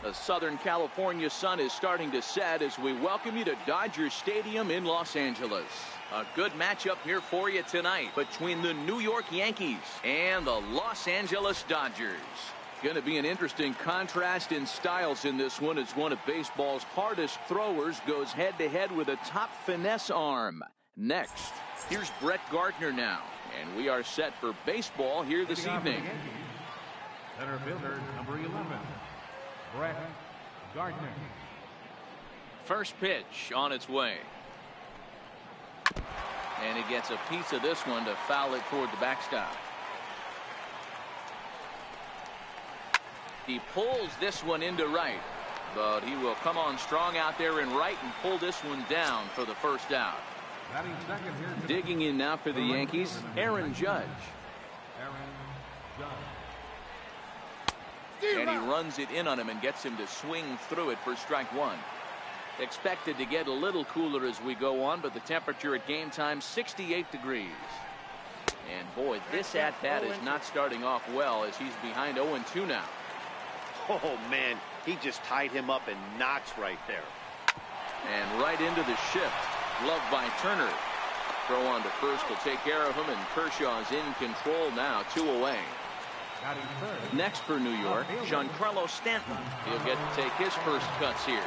The Southern California sun is starting to set as we welcome you to Dodger Stadium in Los Angeles. A good matchup here for you tonight between the New York Yankees and the Los Angeles Dodgers. Going to be an interesting contrast in styles in this one as one of baseball's hardest throwers goes head-to-head with a top finesse arm. Next, here's Brett Gardner now, and we are set for baseball here this evening. Center fielder, number 11, Brett Gardner. First pitch on its way. And he gets a piece of this one to foul it toward the backstop. He pulls this one into right, but he will come on strong out there in right and pull this one down for the first out. Digging in now for the Yankees, Aaron Judge. And he runs it in on him and gets him to swing through it for strike one. Expected to get a little cooler as we go on, but the temperature at game time 68 degrees. And boy, this at-bat is not starting off well as he's behind 0-2 now. Oh man, he just tied him up in knots right there. And right into the shift. Loved by Turner. Throw on to first will take care of him, and Kershaw's in control now, 2 away. Next for New York, Giancarlo Stanton. He'll get to take his first cuts here.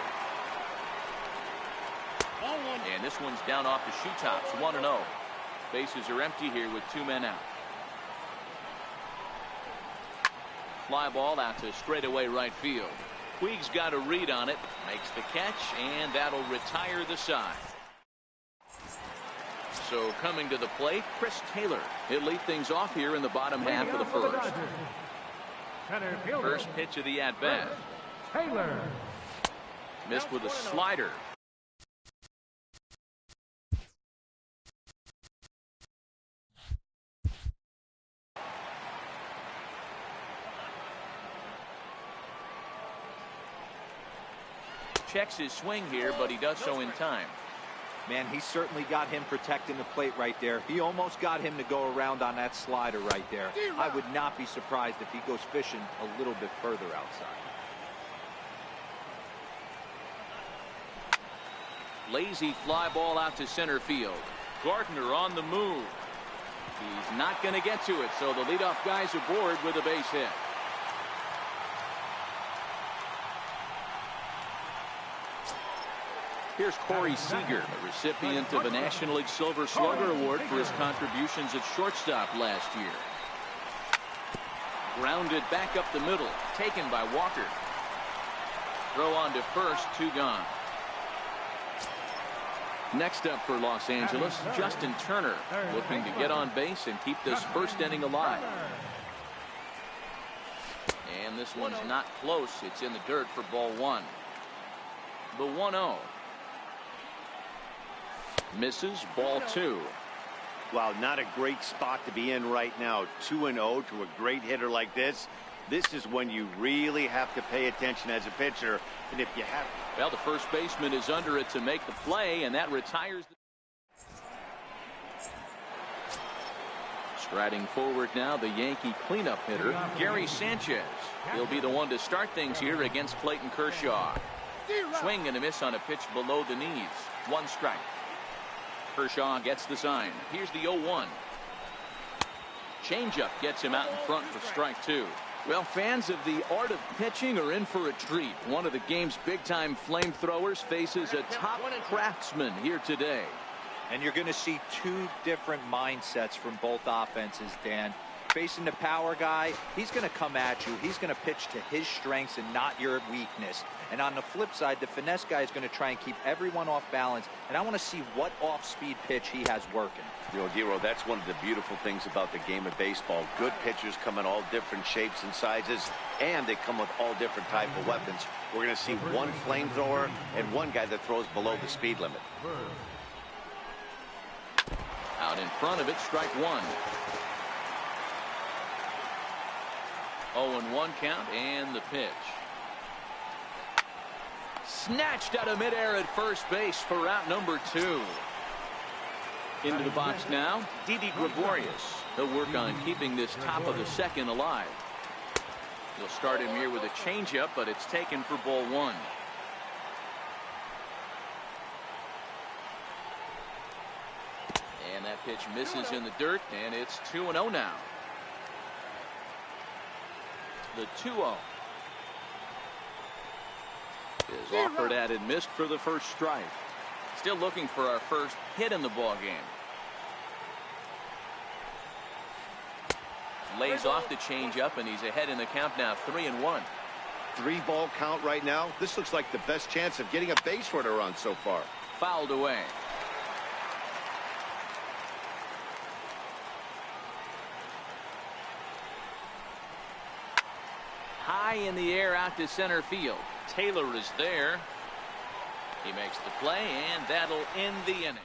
And this one's down off the shoe tops, 1-0. Bases are empty here with 2 men out. Fly ball out to straightaway right field. Puig's got a read on it, makes the catch, and that'll retire the side. So coming to the plate, Chris Taylor. He'll lead things off here in the bottom half of the first. First pitch of the at-bat. Taylor. Missed with a slider. Checks his swing here, but he does so in time. Man, he certainly got him protecting the plate right there. He almost got him to go around on that slider right there. I would not be surprised if he goes fishing a little bit further outside. Lazy fly ball out to center field. Gardner on the move. He's not going to get to it, so the leadoff guy's aboard with a base hit. Here's Corey Seager, the recipient of a National League Silver Slugger Award for his contributions at shortstop last year. Grounded back up the middle, taken by Walker. Throw on to first, 2 gone. Next up for Los Angeles, Justin Turner, looking to get on base and keep this first inning alive. And this one's not close. It's in the dirt for ball 1. The 1-0. Misses, ball 2. Wow, not a great spot to be in right now. 2-0 to a great hitter like this. This is when you really have to pay attention as a pitcher. And if you have... Well, the first baseman is under it to make the play, and that retires. Striding forward now, the Yankee cleanup hitter, Gary Sanchez. He'll be the one to start things here against Clayton Kershaw. Swing and a miss on a pitch below the knees. 1 strike. Kershaw gets the sign. Here's the 0-1. Changeup gets him out in front for strike 2. Well, fans of the art of pitching are in for a treat. One of the game's big-time flamethrowers faces a top craftsman here today. And you're going to see 2 different mindsets from both offenses, Dan. Facing the power guy, he's going to come at you. He's going to pitch to his strengths and not your weakness. And on the flip side, the finesse guy is going to try and keep everyone off balance. And I want to see what off-speed pitch he has working. You know, Dero, that's one of the beautiful things about the game of baseball. Good pitchers come in all different shapes and sizes, and they come with all different type of weapons. We're going to see one flamethrower and one guy that throws below the speed limit. Out in front of it, strike 1. 0-1 count, and the pitch. Snatched out of midair at first base for out number 2. Into the box now, Didi Gregorius. He'll work on keeping this top of the second alive. He'll start him here with a changeup, but it's taken for ball one. And that pitch misses in the dirt, and it's 2-0 now. The 2-0 is offered at and missed for the first strike. Still looking for our first hit in the ball game. Lays off the changeup, and he's ahead in the count now, 3-1. 3-ball count right now. This looks like the best chance of getting a base runner run so far. Fouled away. High in the air out to center field. Taylor is there. He makes the play, and that'll end the inning.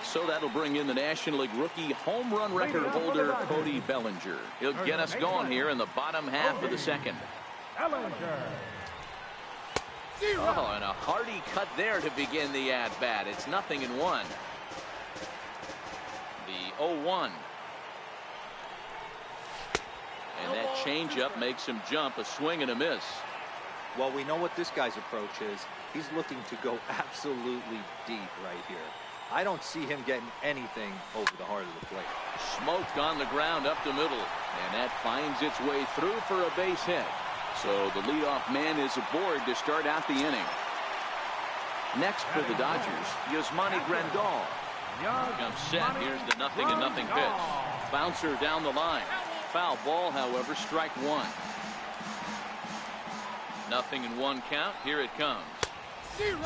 So that'll bring in the National League rookie home run record holder Cody Bellinger. He'll get us going here in the bottom half of the second. Oh, and a hearty cut there to begin the at-bat. It's 0-1. The 0-1. And that changeup makes him jump, a swing and a miss. Well, we know what this guy's approach is. He's looking to go absolutely deep right here. I don't see him getting anything over the heart of the plate. Smoked on the ground up the middle, and that finds its way through for a base hit. So the leadoff man is aboard to start out the inning. Next for the Dodgers, Yasmani Grandal. Comes set. Here's the 0-0 pitch. Bouncer down the line. Foul ball, however, strike one. 0-1 count. Here it comes.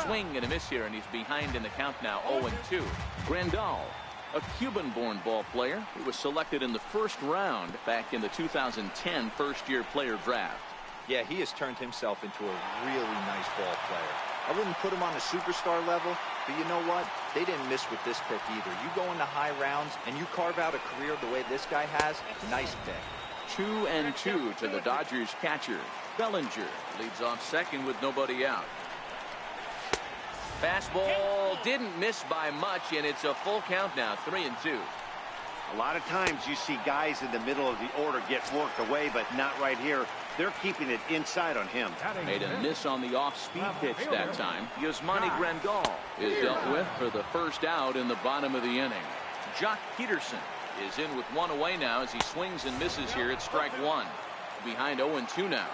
Swing and a miss here, and he's behind in the count now, 0-2. Grandal, a Cuban-born ball player who was selected in the first round back in the 2010 first-year player draft. Yeah, he has turned himself into a really nice ball player. I wouldn't put him on a superstar level, but you know what? They didn't miss with this pick either. You go into high rounds and you carve out a career the way this guy has, nice pick. 2-2 to the Dodgers catcher. Bellinger leads off second with nobody out. Fastball didn't miss by much, and it's a full count now, 3-2. A lot of times you see guys in the middle of the order get worked away, but not right here. They're keeping it inside on him. Made a miss on the off-speed pitch that time. Yasmani Grandal is dealt with for the first out in the bottom of the inning. Jock Peterson is in with one away now as he swings and misses here at strike one. Behind 0-2 now.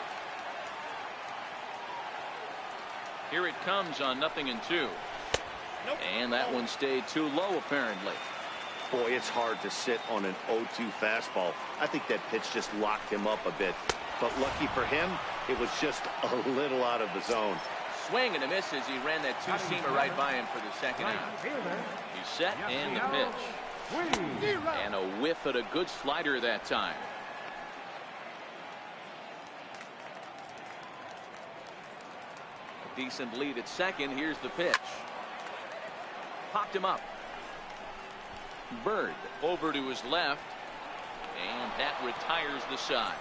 Here it comes on 0-2. And that one stayed too low apparently. Boy, it's hard to sit on an 0-2 fastball. I think that pitch just locked him up a bit. But lucky for him, it was just a little out of the zone. Swing and a miss as he ran that two-seamer right by him for the second out. He's set and the pitch. And a whiff at a good slider that time. A decent lead at second. Here's the pitch. Popped him up. Bird over to his left, and that retires the side.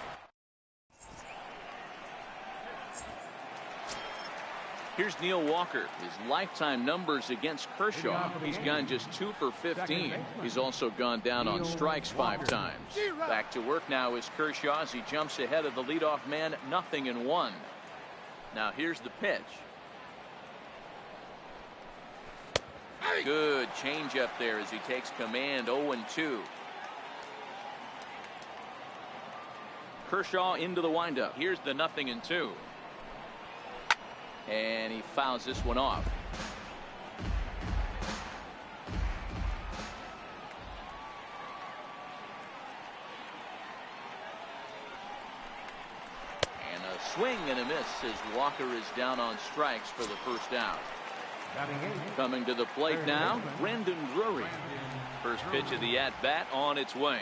Here's Neil Walker. His lifetime numbers against Kershaw. He's gone just 2 for 15. He's also gone down on strikes 5 times. Back to work now is Kershaw as he jumps ahead of the leadoff man, 0-1. Now here's the pitch. Good changeup there as he takes command, 0-2. Kershaw into the windup. Here's the 0-2. And he fouls this one off. And a swing and a miss as Walker is down on strikes for the first out. Coming to the plate now, Brandon Drury. First pitch of the at-bat on its way.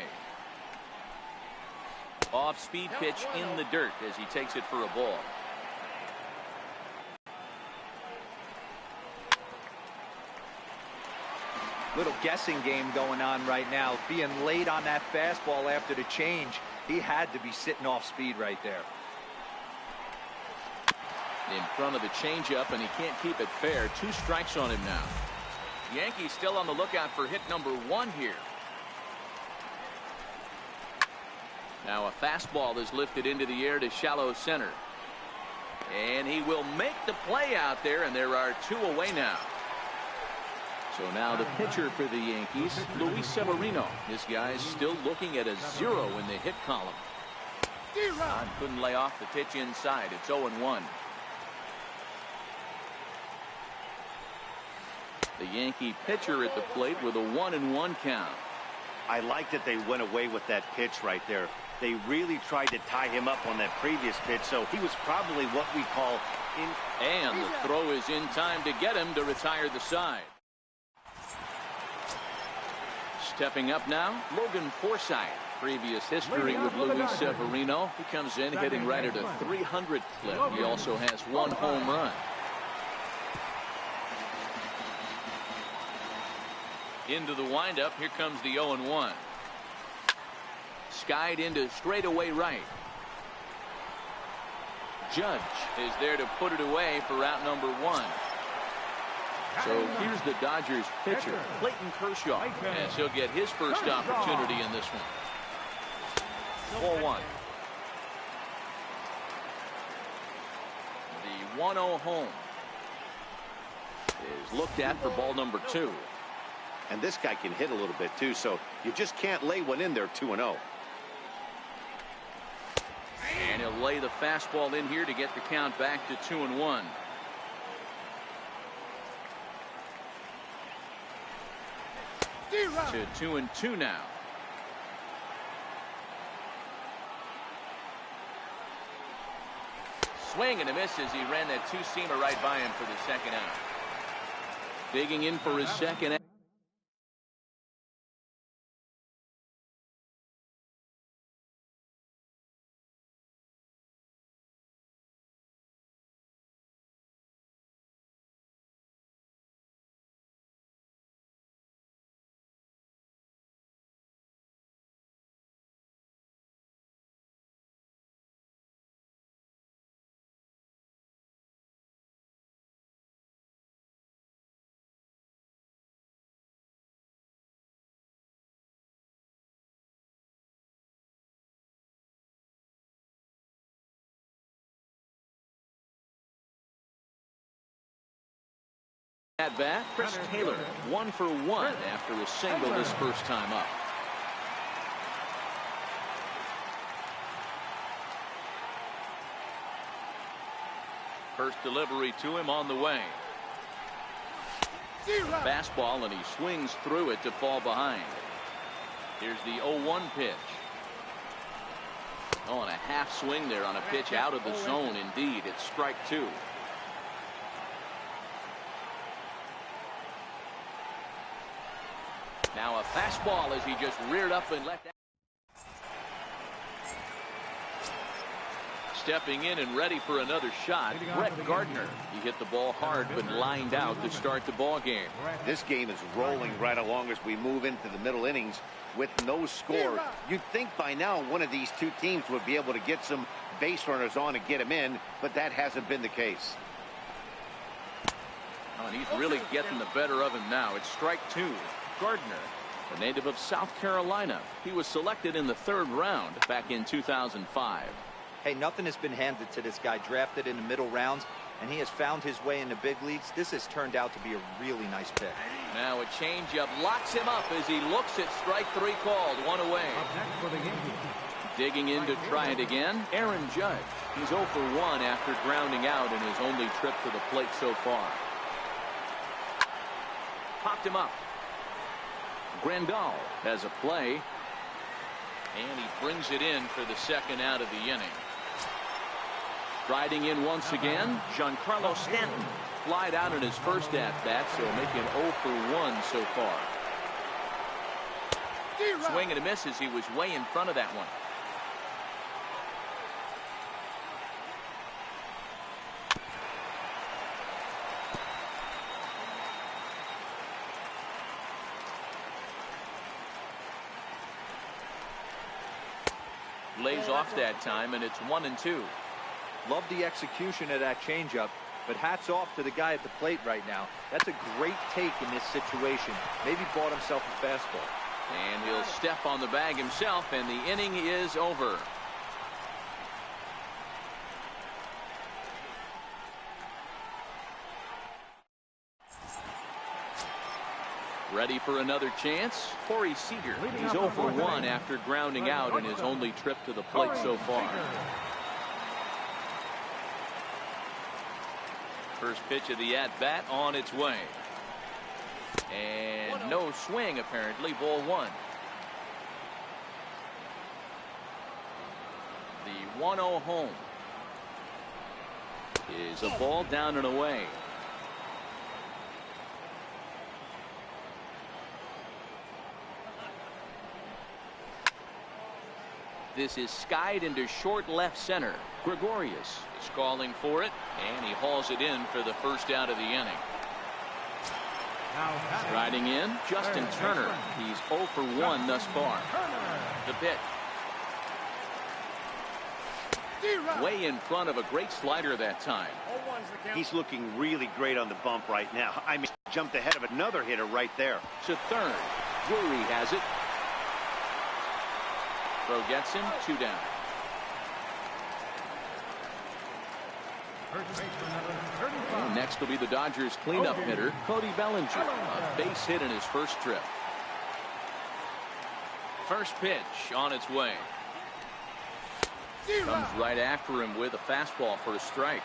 Off-speed pitch in the dirt as he takes it for a ball. Little guessing game going on right now. Being late on that fastball after the change. He had to be sitting off speed right there. In front of the changeup, and he can't keep it fair. 2 strikes on him now. Yankees still on the lookout for hit number 1 here. Now a fastball is lifted into the air to shallow center. And he will make the play out there, and there are 2 away now. So now the pitcher for the Yankees, Luis Severino. This guy's still looking at a 0 in the hit column. Couldn't lay off the pitch inside. It's 0-1. The Yankee pitcher at the plate with a 1-1 count. I like that they went away with that pitch right there. They really tried to tie him up on that previous pitch, so he was probably what we call in. And the throw is in time to get him to retire the side. Stepping up now, Logan Forsythe. Previous history with Luis Severino. He comes in hitting right at a 300 clip. He also has 1 home run. Into the windup. Here comes the 0-1. Skied into straightaway right. Judge is there to put it away for out number 1. So here's the Dodgers pitcher, Clayton Kershaw, as he'll get his first opportunity in this one. 4-1. The 1-0 home is looked at for ball number 2. And this guy can hit a little bit too, so you just can't lay one in there 2-0. And he'll lay the fastball in here to get the count back to 2-1. To 2-2 now. Swing and a miss as he ran that 2-seamer right by him for the second out. Digging in for his second out. At bat, Chris Taylor, 1 for 1 after a single his first time up. First delivery to him on the way. Fastball, and he swings through it to fall behind. Here's the 0-1 pitch. Oh, and a half swing there on a pitch out of the zone. Indeed, it's strike 2. Now a fastball as he just reared up and left out. Stepping in and ready for another shot, Brett Gardner. He hit the ball hard but lined out to start the ball game. This game is rolling right along as we move into the middle innings with no score. You'd think by now one of these two teams would be able to get some base runners on and get him in, but that hasn't been the case. Oh, and he's really getting the better of him now. It's strike 2. Gardner, a native of South Carolina. He was selected in the 3rd round back in 2005. Hey, nothing has been handed to this guy. Drafted in the middle rounds, and he has found his way in the big leagues. This has turned out to be a really nice pick. Now a changeup locks him up as he looks at strike 3 called. 1 away. Digging in to try it again, Aaron Judge. He's 0 for 1 after grounding out in his only trip to the plate so far. Popped him up. Grandal has a play, and he brings it in for the second out of the inning. Riding in once again, Giancarlo Stanton. Flied out in his first at-bat, so making 0 for 1 so far. Swing and a miss as he was way in front of that one. Lays off that time, and it's 1-2. Love the execution of that changeup, but hats off to the guy at the plate right now. That's a great take in this situation. Maybe bought himself a fastball. And he'll step on the bag himself, and the inning is over. Ready for another chance? Corey Seager. He's 0 for 1 after grounding out in his only trip to the plate so far. First pitch of the at-bat on its way. And no swing, apparently. Ball 1. The 1-0 home is a ball down and away. This is skied into short left center. Gregorius is calling for it, and he hauls it in for the first out of the inning. Riding in, Justin Turner. He's 0 for 1 thus far. The pitch. Way in front of a great slider that time. He's looking really great on the bump right now. I mean, jumped ahead of another hitter right there. To third. Drury has it. Throw gets him, 2 down. And next will be the Dodgers cleanup hitter, Cody Bellinger. A base hit in his first trip. First pitch on its way. Comes right after him with a fastball for a strike.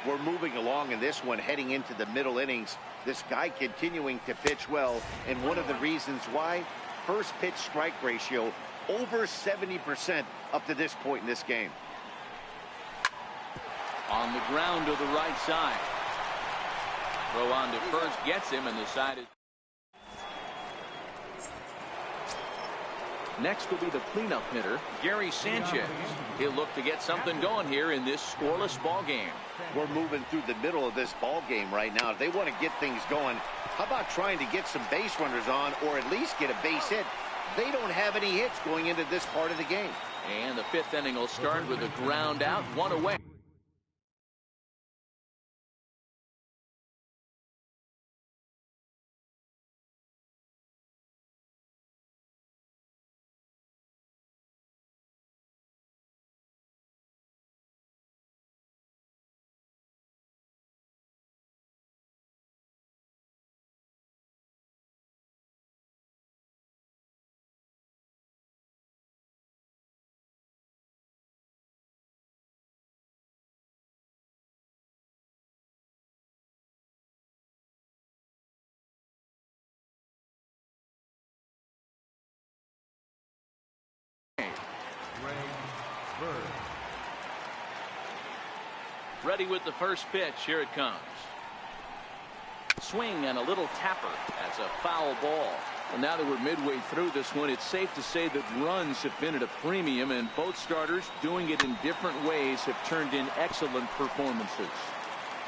We're moving along in this one, heading into the middle innings. This guy continuing to pitch well, and one of the reasons why, first pitch strike ratio over 70% up to this point in this game. On the ground to the right side. Throw on to first gets him, and the side is. Next will be the cleanup hitter, Gary Sanchez. He'll look to get something going here in this scoreless ball game. We're moving through the middle of this ball game right now. If they want to get things going, how about trying to get some base runners on, or at least get a base hit? They don't have any hits going into this part of the game. And the 5th inning will start with a ground out, 1 away. Ready with the first pitch. Here it comes. Swing and a little tapper. That's a foul ball. Well, now that we're midway through this one, it's safe to say that runs have been at a premium, and both starters, doing it in different ways, have turned in excellent performances.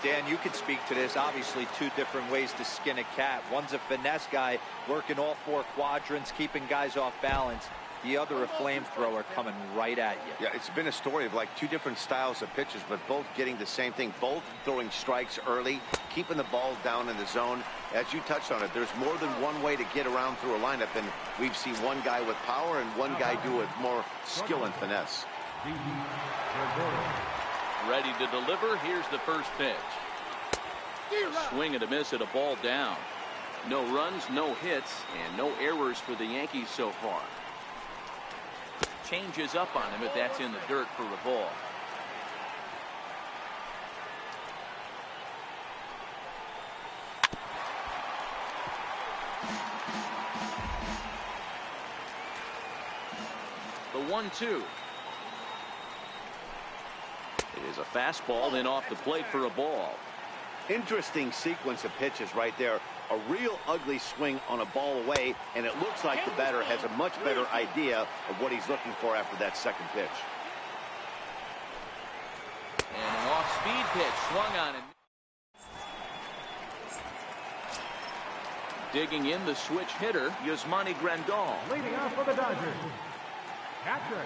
Dan, you could speak to this. Obviously, 2 different ways to skin a cat. One's a finesse guy working all 4 quadrants, keeping guys off balance. The other, a flamethrower coming right at you. Yeah, it's been a story of like 2 different styles of pitches, but both getting the same thing. Both throwing strikes early, keeping the ball down in the zone. As you touched on it, there's more than one way to get around through a lineup, and we've seen one guy with power and one guy do it more skill and finesse. Ready to deliver. Here's the first pitch. A swing and a miss at a ball down. No runs, no hits, and no errors for the Yankees so far. Changes up on him, but that's in the dirt for a ball. The 1-2. It is a fastball, then off the plate for a ball. Interesting sequence of pitches right there. A real ugly swing on a ball away, and it looks like the batter has a much better idea of what he's looking for after that second pitch. And an off-speed pitch swung on him. Digging in the switch hitter, Yasmani Grandal. Leading off for the Dodgers, catcher,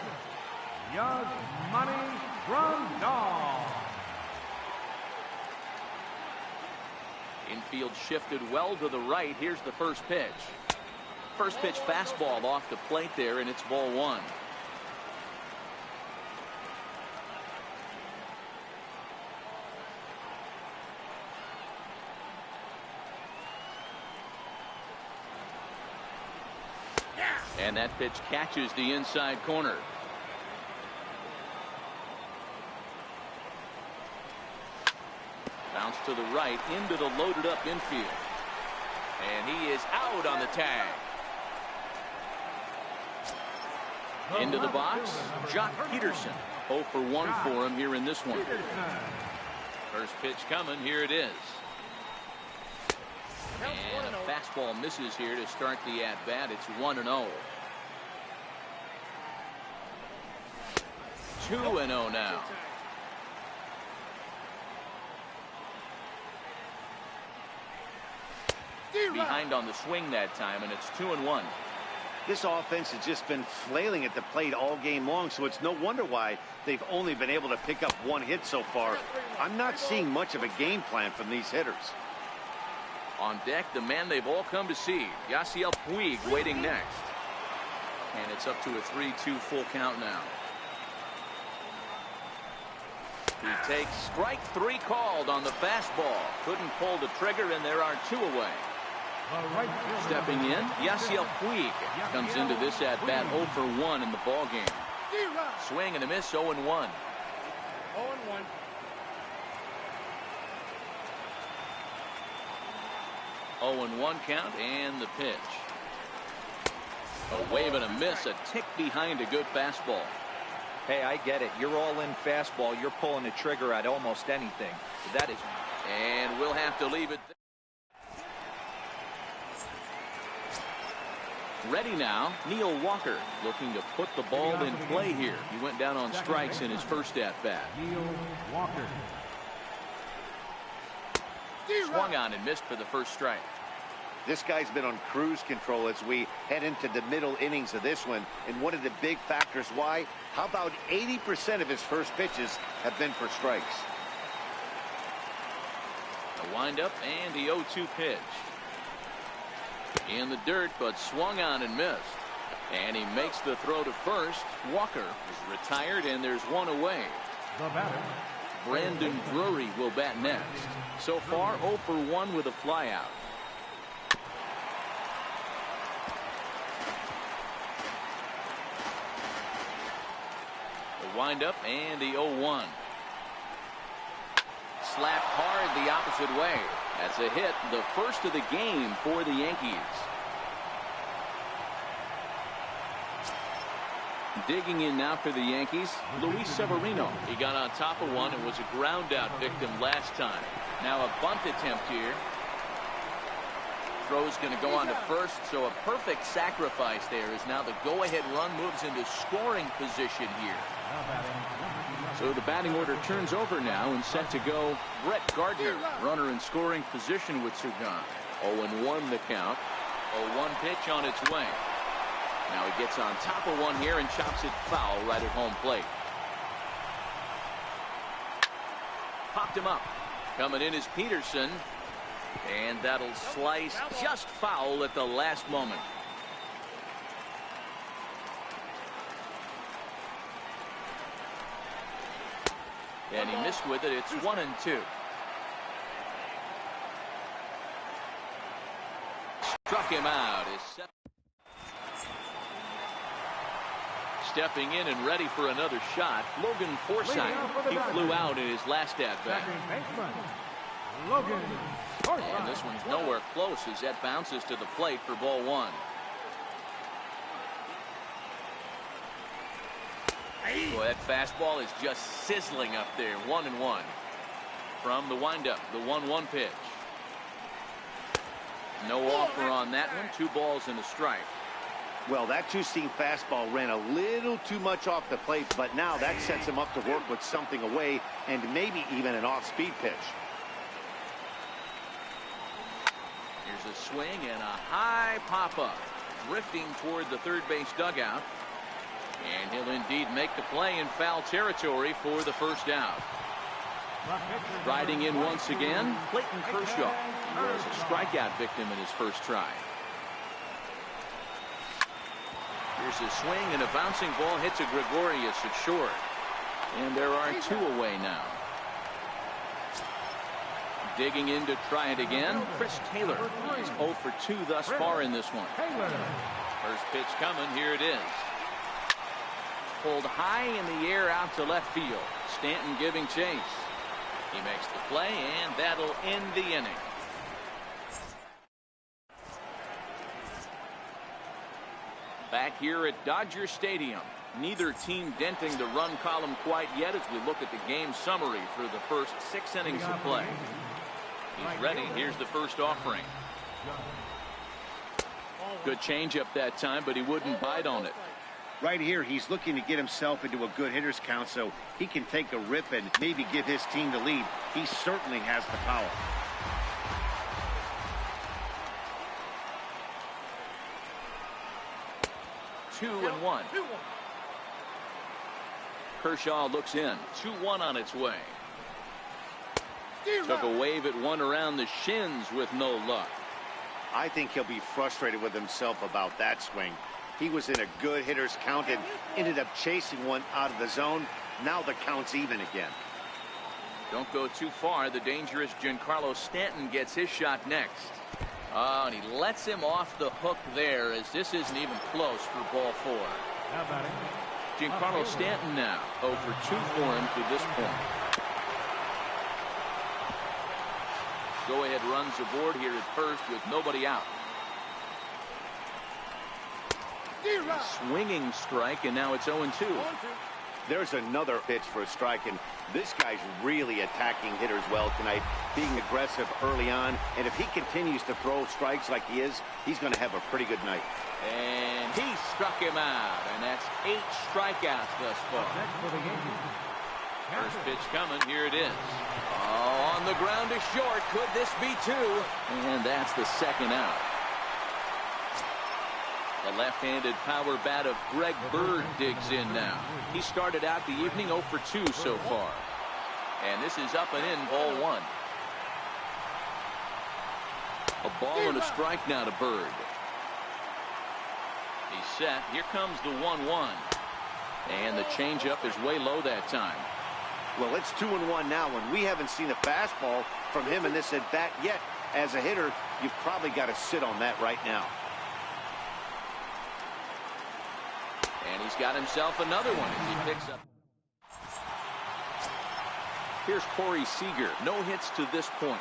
Yasmani Grandal. Infield shifted well to the right. Here's the first pitch. First pitch fastball off the plate there, and it's ball one. And that pitch catches the inside corner. Bounce to the right into the loaded up infield. And he is out on the tag. Into the box, Jock Peterson. 0 for 1 for him here in this one. First pitch coming, here it is. And a fastball misses here to start the at-bat. It's 1-0. 2-0 now. Behind on the swing that time, and it's 2-1. This offense has just been flailing at the plate all game long, so it's no wonder why they've only been able to pick up 1 hit so far. I'm not seeing much of a game plan from these hitters. On deck, the man they've all come to see, Yasiel Puig, waiting next. And it's up to a 3-2 full count now. He takes strike 3 called on the fastball. Couldn't pull the trigger, and there are 2 away. Stepping in, Yasiel Puig comes into this at-bat 0 for 1 in the ballgame. Swing and a miss, 0-1. 0-1. 0-1 count, and the pitch. A wave and a miss, a tick behind a good fastball. Hey, I get it. You're all in fastball. You're pulling the trigger at almost anything. That is. And we'll have to leave it there. Ready now, Neil Walker looking to put the ball in play here. He went down on strikes in his first at-bat. Neil Walker. Swung on and missed for the first strike. This guy's been on cruise control as we head into the middle innings of this one. And one of the big factors why, how about 80% of his first pitches have been for strikes? A windup and the 0-2 pitch. In the dirt, but swung on and missed. And he makes the throw to first. Walker is retired, and there's 1 away. The batter, Brandon Drury will bat next. So far, 0 for 1 with a flyout. The windup and the 0-1. Slapped hard the opposite way. That's a hit, the first of the game for the Yankees. Digging in now for the Yankees, Luis Severino. He got on top of one and was a ground out victim last time. Now a bunt attempt here. Throw's going to go on to first, so a perfect sacrifice there as now the go-ahead run moves into scoring position here. So the batting order turns over now, and set to go Brett Gardner. Runner in scoring position with Sugan. 0-1 the count. 0-1 pitch on its way. Now he gets on top of one here and chops it foul right at home plate. Popped him up. Coming in is Peterson. And that'll slice just foul at the last moment. And he missed with it. It's 1-2. Struck him out. Stepping in and ready for another shot, Logan Forsythe. He flew out in his last at-bat. Logan Forsythe. And this one's nowhere close as that bounces to the plate for ball 1. Boy, that fastball is just sizzling up there. 1-1 from the windup. The 1-1 pitch. No offer on that one. 2 balls and a strike. Well, that two-seam fastball ran a little too much off the plate, but now that sets him up to work with something away and maybe even an off-speed pitch. Here's a swing and a high pop-up. Drifting toward the third base dugout. And he'll indeed make the play in foul territory for the first out. Riding in once again, Clayton Kershaw. He was a strikeout victim in his first try. Here's a swing, and a bouncing ball hits a Gregorius at short. And there are 2 away now. Digging in to try it again, Chris Taylor. He's 0 for 2 thus far in this one. First pitch coming, here it is. Pulled high in the air out to left field. Stanton giving chase. He makes the play, and that'll end the inning. Back here at Dodger Stadium. Neither team denting the run column quite yet as we look at the game summary for the first 6 innings of play. He's ready. Here's the first offering. Good changeup that time, but he wouldn't bite on it. Right here, he's looking to get himself into a good hitter's count so he can take a rip and maybe give his team the lead. He certainly has the power. Two and one. Kershaw looks in. 2-1 on its way. Took a wave at one around the shins with no luck. I think he'll be frustrated with himself about that swing. He was in a good hitter's count and ended up chasing one out of the zone. Now the count's even again. Don't go too far. The dangerous Giancarlo Stanton gets his shot next. Oh, and he lets him off the hook there as this isn't even close for ball 4. Giancarlo Stanton now 0 for 2 for him to this point. Go-ahead runs aboard here at first with nobody out. Swinging strike, and now it's 0-2. There's another pitch for a strike, and this guy's really attacking hitters well tonight, being aggressive early on. And if he continues to throw strikes like he is, he's going to have a pretty good night. And he struck him out, and that's 8 strikeouts thus far. First pitch coming, here it is. Oh, on the ground is short. Could this be 2? And that's the second out. The left-handed power bat of Greg Bird digs in now. He started out the evening 0 for 2 so far. And this is up and in, ball 1. A ball and a strike now to Bird. He's set. Here comes the 1-1. And the changeup is way low that time. Well, it's 2-1 now, and we haven't seen a fastball from him in this at-bat yet. As a hitter, you've probably got to sit on that right now. And he's got himself another one as he picks up. Here's Corey Seager. No hits to this point.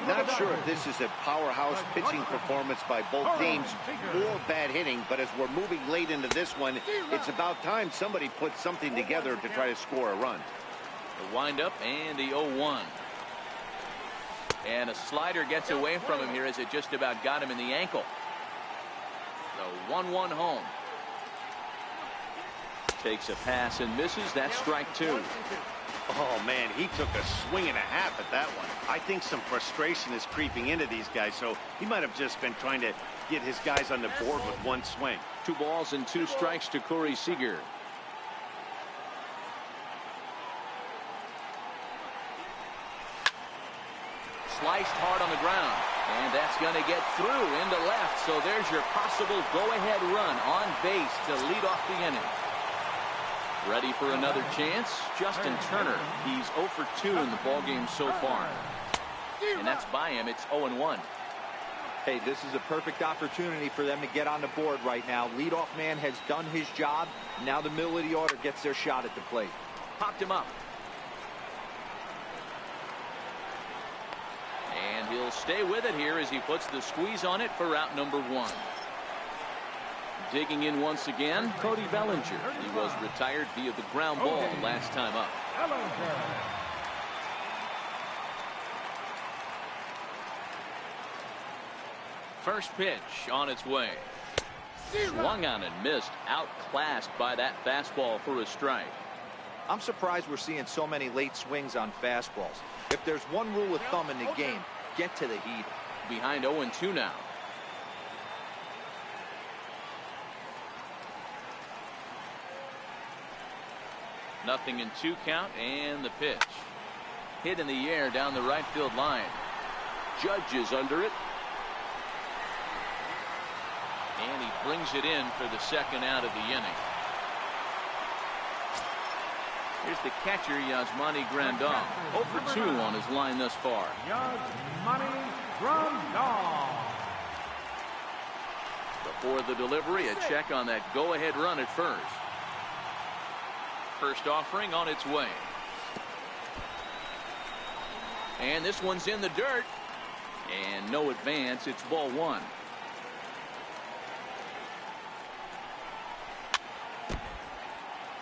Not sure if this is a powerhouse pitching performance by both teams or bad hitting, but as we're moving late into this one, it's about time somebody puts something together to try to score a run. The windup and the 0-1. And a slider gets away from him here as it just about got him in the ankle. The 1-1 home. Takes a pass and misses. That's strike 2. Oh, man, he took a swing and a half at that one. I think some frustration is creeping into these guys, so he might have just been trying to get his guys on the board with one swing. 2 balls and 2 strikes to Corey Seager. Sliced hard on the ground, and that's going to get through into left. So there's your possible go-ahead run on base to lead off the inning. Ready for another chance? Justin Turner. He's 0 for 2 in the ballgame so far. And that's by him. It's 0-1. Hey, this is a perfect opportunity for them to get on the board right now. Leadoff man has done his job. Now the middle of the order gets their shot at the plate. Popped him up. And he'll stay with it here as he puts the squeeze on it for out number 1. Digging in once again, Cody Bellinger. He was retired via the ground ball last time up. First pitch on its way. Swung on and missed. Outclassed by that fastball for a strike. I'm surprised we're seeing so many late swings on fastballs. If there's one rule of thumb in the game, get to the heat. Behind 0-2 now. Nothing in 2 count, and the pitch. Hit in the air down the right field line. Judge is under it. And he brings it in for the second out of the inning. Here's the catcher, Yasmani Grandal. 0 for 2 on his line thus far. Yasmani Grandal. Before the delivery, a check on that go-ahead run at first. First offering on its way. And this one's in the dirt. And no advance. It's ball 1.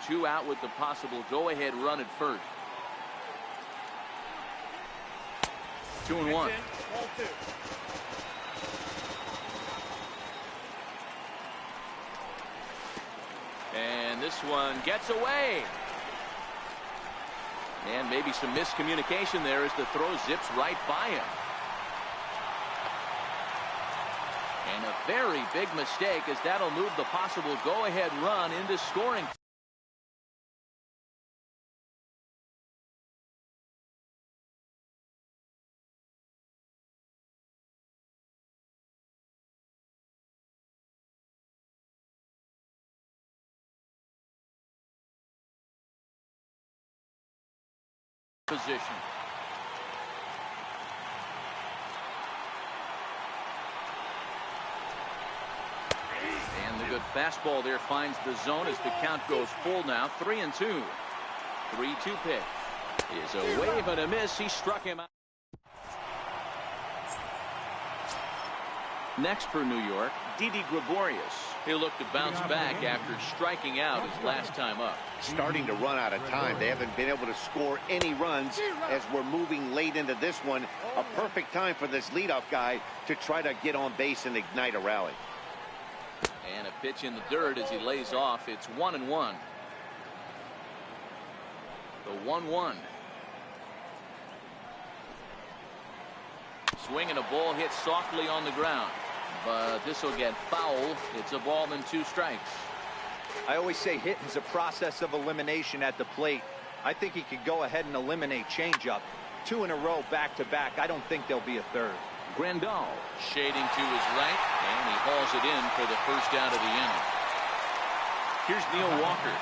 Two out with the possible go-ahead run at first. 2-1. And this one gets away. And maybe some miscommunication there as the throw zips right by him. And a very big mistake, as that'll move the possible go-ahead run into scoring position. And the good fastball there finds the zone as the count goes full now. 3-2. 3-2 pitch. Is a wave and a miss. He struck him out. Next for New York, Didi Gregorius. He'll look to bounce back after striking out his last time up. Starting to run out of time. They haven't been able to score any runs as we're moving late into this one. A perfect time for this leadoff guy to try to get on base and ignite a rally. And a pitch in the dirt as he lays off. It's 1-1. The 1-1. Swing and a ball hit softly on the ground. But this will get foul. It's a ball and 2 strikes. I always say hitting is a process of elimination at the plate. I think he could go ahead and eliminate changeup. 2 in a row back-to-back. I don't think there'll be a third. Grandal shading to his right, and he hauls it in for the first out of the inning. Here's Neil Walker.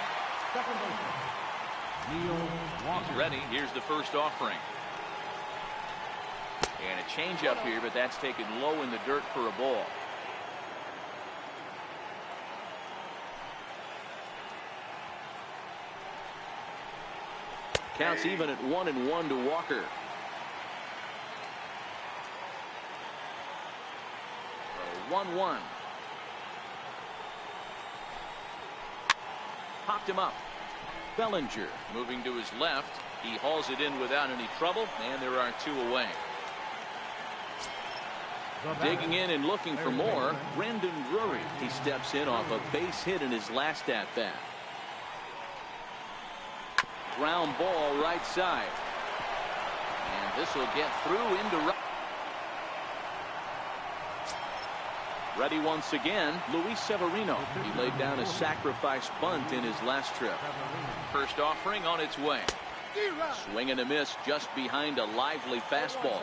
Neil Walker. He's ready. Here's the first offering. And a changeup here, but that's taken low in the dirt for a ball. Counts even at 1-1 to Walker. 1-1. Popped him up. Bellinger moving to his left. He hauls it in without any trouble, and there are 2 away. Digging in and looking for more, Brandon Drury. He steps in off a base hit in his last at-bat. Ground ball right side. And this will get through into right. Ready once again, Luis Severino. He laid down a sacrifice bunt in his last trip. First offering on its way. Swing and a miss just behind a lively fastball.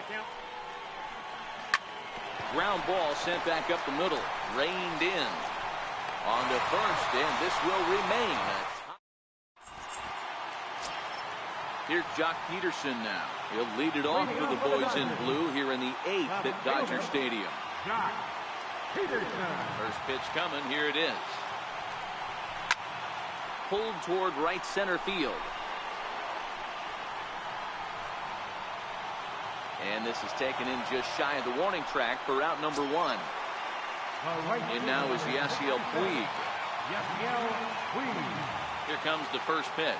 Ground ball sent back up the middle. Reined in. On to first, and this will remain. Here's Jock Peterson now. He'll lead it off for the boys in blue here in the 8th at Dodger Stadium. Jock Peterson. First pitch coming. Here it is. Pulled toward right center field. And this is taken in just shy of the warning track for out number 1. And now is Yasiel Puig. Yasiel Puig. Here comes the first pitch.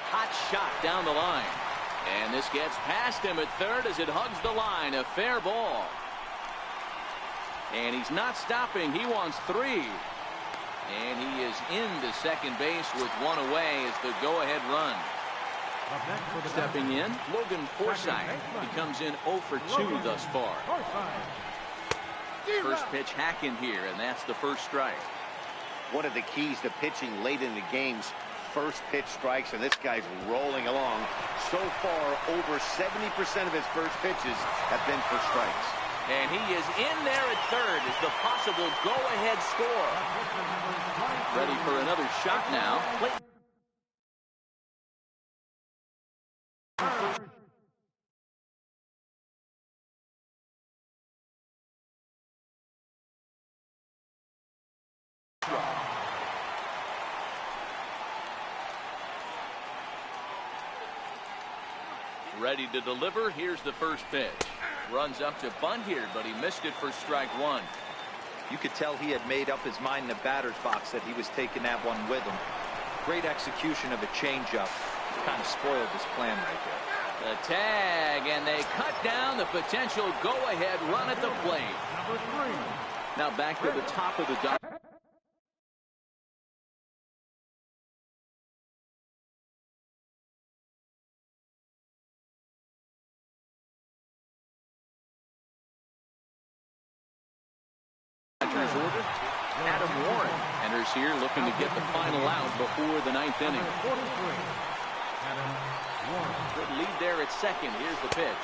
Hot shot down the line. And this gets past him at third as it hugs the line. A fair ball. And he's not stopping. He wants 3. And he is into second base with 1 away as the go-ahead run. Stepping in, Logan Forsythe. He comes in 0 for 2 thus far. First pitch hack in here, and that's the first strike. One of the keys to pitching late in the games, first pitch strikes, and this guy's rolling along. So far, over 70% of his first pitches have been for strikes. And he is in there at third as the possible go-ahead score. Ready for another shot now. Ready to deliver. Here's the first pitch. Runs up to bunt here, but he missed it for strike one. You could tell he had made up his mind in the batter's box that he was taking that one with him. Great execution of a changeup. Kind of spoiled his plan right there. The tag, and they cut down the potential go-ahead run at the plate. Number 3. Now back to the top of the dock. Order. Adam Warren enters here looking to get the final out before the ninth inning. Good lead there at second. Here's the pitch.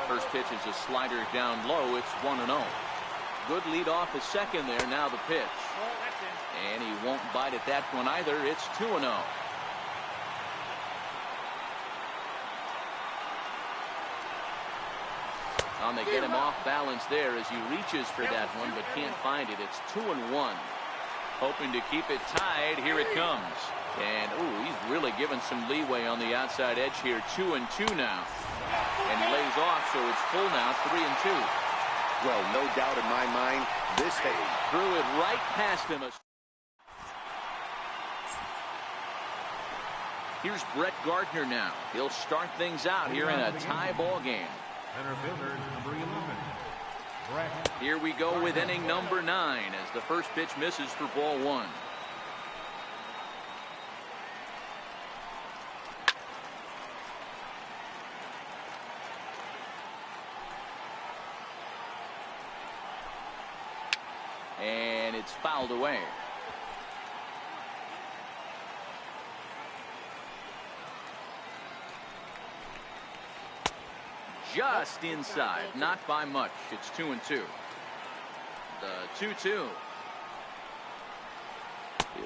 First pitch is a slider down low. It's 1-0. Good lead off at second there. Now the pitch. And he won't bite at that one either. It's 2-0. They get him off balance there as he reaches for that one but can't find it. It's 2-1. Hoping to keep it tied. Here it comes. And he's really given some leeway on the outside edge here. 2-2 now. And he lays off, so it's full now. 3-2. Well, no doubt in my mind, this thing threw it right past him. Here's Brett Gardner now. He'll start things out here in a tie ball game. Center fielder, number 11. Brett. Here we go with inning number 9 as the first pitch misses for ball 1. And it's fouled away. Just inside, not by much. It's 2-2. The 2-2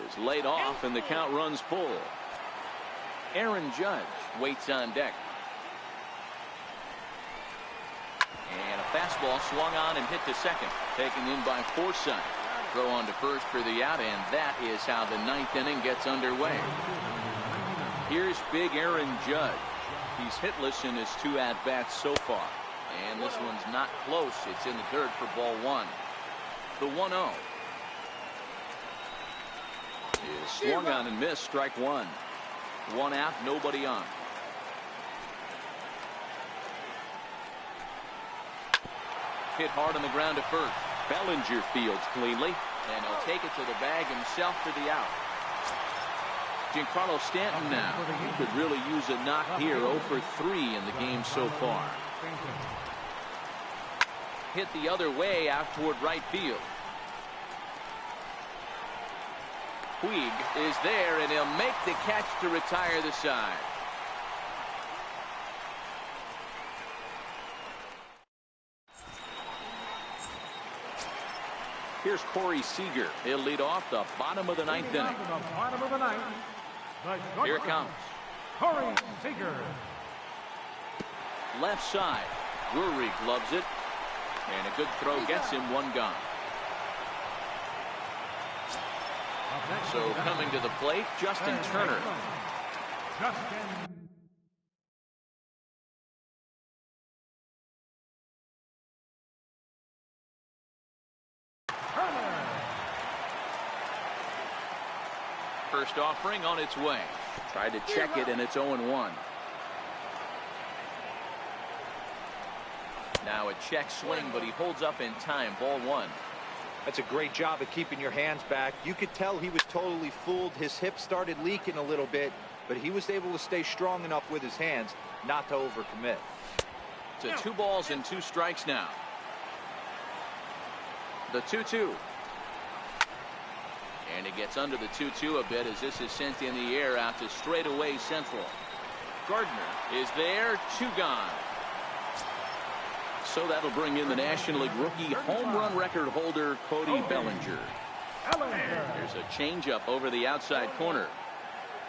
is laid off, and the count runs full. Aaron Judge waits on deck. And a fastball swung on and hit to second. Taken in by Forsythe. Throw on to first for the out, and that is how the ninth inning gets underway. Here's big Aaron Judge. He's hitless in his 2 at-bats so far. And this one's not close. It's in the dirt for ball 1. The 1-0 is swung on and missed. Strike 1. 1 out, nobody on. Hit hard on the ground to first. Bellinger fields cleanly, and he'll take it to the bag himself for the out. Giancarlo Stanton now. He could really use a knock here. 0 for 3 in the game so far. Hit the other way out toward right field. Puig is there, and he'll make the catch to retire the side. Here's Corey Seager. He'll lead off the bottom of the ninth inning. Here it comes. Corey Seager. Left side. Drury gloves it. And a good throw gets him. 1 gone. So coming to the plate, Justin Turner. First offering on its way. Tried to check it, and it's 0-1. Now a check swing, but he holds up in time. Ball 1. That's a great job of keeping your hands back. You could tell he was totally fooled. His hip started leaking a little bit, but he was able to stay strong enough with his hands not to overcommit. To 2 balls and 2 strikes now. The 2-2. And it gets under the 2-2 a bit as this is sent in the air out to straightaway central. Gardner is there. 2 gone. So that'll bring in the National League rookie home run record holder, Cody Bellinger. There's a changeup over the outside corner.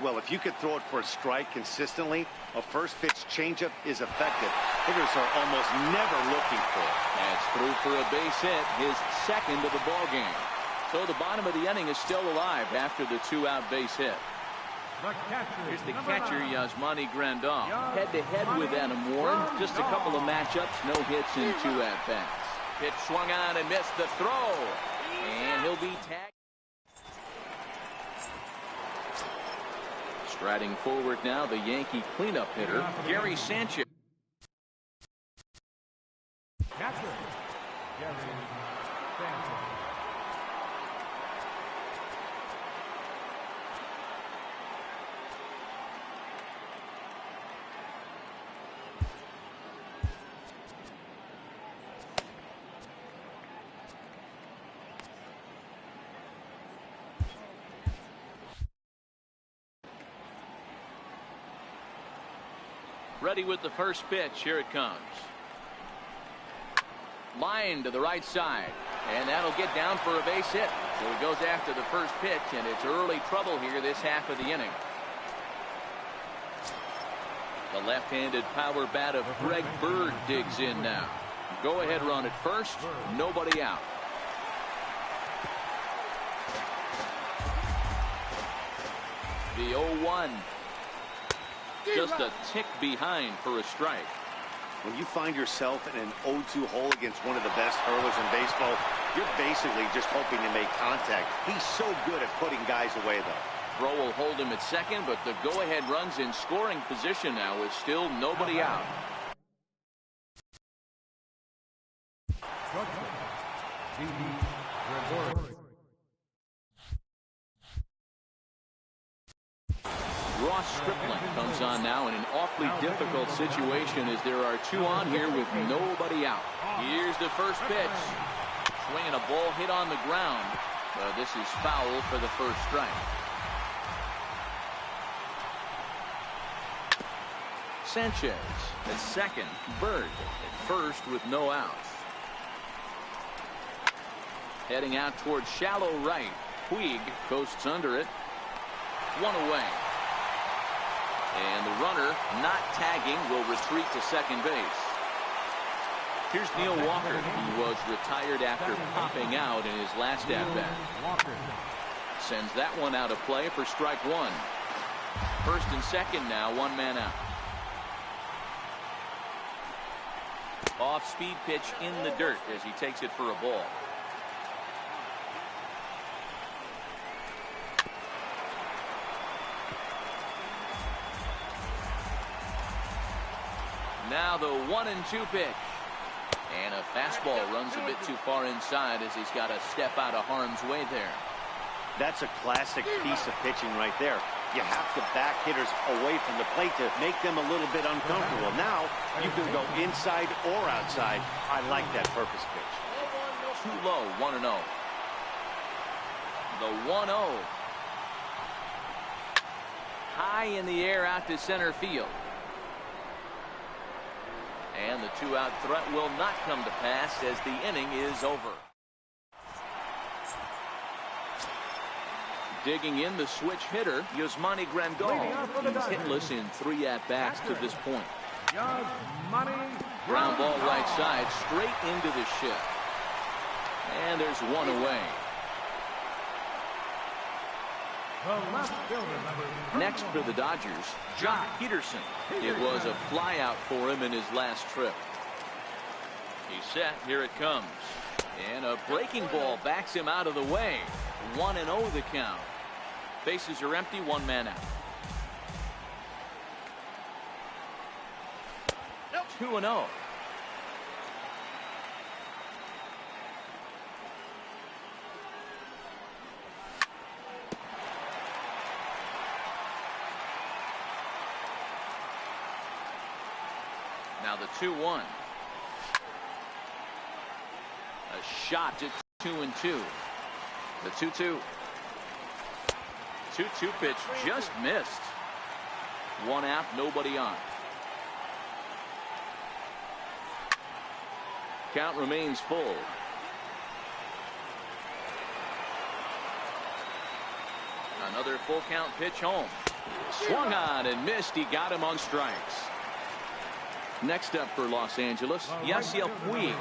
Well, if you could throw it for a strike consistently, a first pitch changeup is effective. Hitters are almost never looking for it. That's through for a base hit, his second of the ball game. So the bottom of the inning is still alive after the 2-out base hit. Here's the catcher, Yasmani Grandal. Head-to-head with Adam Warren. Just a couple of matchups, no hits in 2 at-bats. Pitch swung on and missed the throw. And he'll be tagged. Striding forward now, the Yankee cleanup hitter, Gary Sanchez. Catcher, Gary Sanchez. Ready with the first pitch. Here it comes. Line to the right side. And that'll get down for a base hit. So he goes after the first pitch, and it's early trouble here this half of the inning. The left-handed power bat of Greg Bird digs in now. Go ahead run at first. Nobody out. The 0-1. Just a tick behind for a strike. When you find yourself in an 0-2 hole against one of the best hurlers in baseball, you're basically just hoping to make contact. He's so good at putting guys away, though. Throw will hold him at second, but the go-ahead run's in scoring position now with still nobody out. Ross Stripling comes on now in an awfully difficult situation as there are 2 on here with nobody out. Here's the first pitch. Swinging a ball hit on the ground. This is foul for the first strike. Sanchez at second. Bird at first with no outs. Heading out towards shallow right. Puig coasts under it. 1 away. And the runner, not tagging, will retreat to second base. Here's Neil Walker. He was retired after popping out in his last at-bat. Sends that one out of play for strike 1. First and second now, 1 man out. Off-speed pitch in the dirt as he takes it for a ball. Now the 1-2 pitch. And a fastball runs a bit too far inside as he's got to step out of harm's way there. That's a classic piece of pitching right there. You have to back hitters away from the plate to make them a little bit uncomfortable. Now you can go inside or outside. I like that purpose pitch. Too low, 1-0. The 1-0. High in the air out to center field. And the 2-out threat will not come to pass as the inning is over. Digging in the switch hitter, Yasmani Grandal. He's hitless in 3 at-bats to this point. Ground ball right side, straight into the shift. And there's 1 away. Next for the Dodgers, Jock Peterson. It was a flyout for him in his last trip. He's set. Here it comes. And a breaking ball backs him out of the way. 1-0 the count. Bases are empty. 1 man out. 2-0. Now the 2-1. A shot at 2-2. The 2-2. 2-2 pitch just missed. 1 out, nobody on. Count remains full. Another full count pitch home. Swung on and missed. He got him on strikes. Next up for Los Angeles, Yasiel Puig.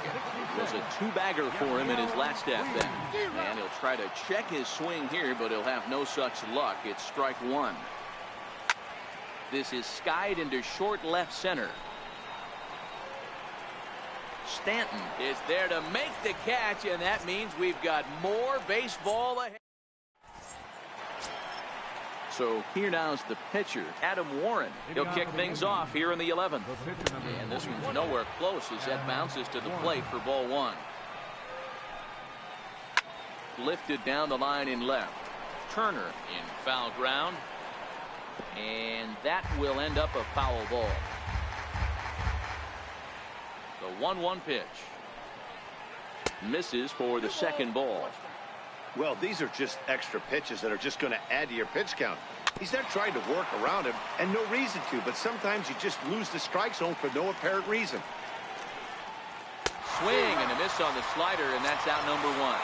Was a two-bagger for him in his last at-bat. And he'll try to check his swing here, but he'll have no such luck. It's strike one. This is skied into short left center. Stanton is there to make the catch, and that means we've got more baseball ahead. So here now is the pitcher, Adam Warren. He'll kick things off here in the 11th. And this one's nowhere close as that bounces to the plate for ball one. Lifted down the line in left. Turner in foul ground. And that will end up a foul ball. The 1-1 pitch. Misses for the second ball. Well, these are just extra pitches that are just going to add to your pitch count. He's not trying to work around him, and no reason to, but sometimes you just lose the strike zone for no apparent reason. Swing and a miss on the slider, and that's out number one.